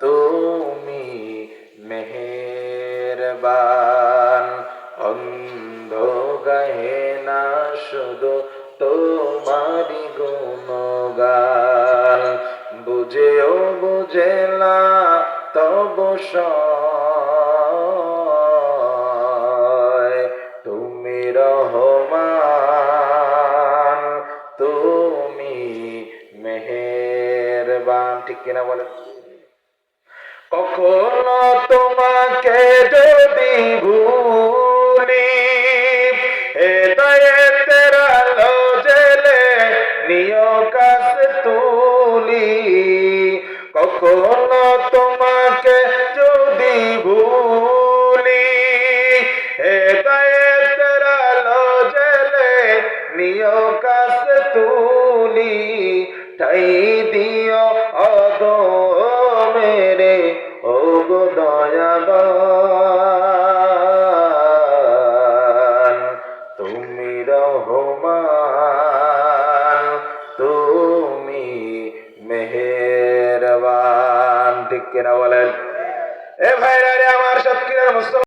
তুমি মেহেরবান, অন্ধ গাহে না শুধু তোমারি গুণগান, বুঝেও বুঝে না তব সয়, তুমি রহমান, তুমি মেহেরবান। ঠিক কিনা বলেন? কখনো তোমাকে যদি ভুলি, হেদায়েতের আলো জেলে নিয় কাছে তুলি। কখনো তোমাকে যদি ভুলি, হেদায়েতের আলো জেলে নিয় কাছে তুলি। ঠাই দিও অদমেরে ও গো দয়াবান, তুমি রহমান, তুমি মেহেরবান। ঠিক কিনা বলেন? এ ভাইরা রে আমার সাতক্ষীরার মুসলমান।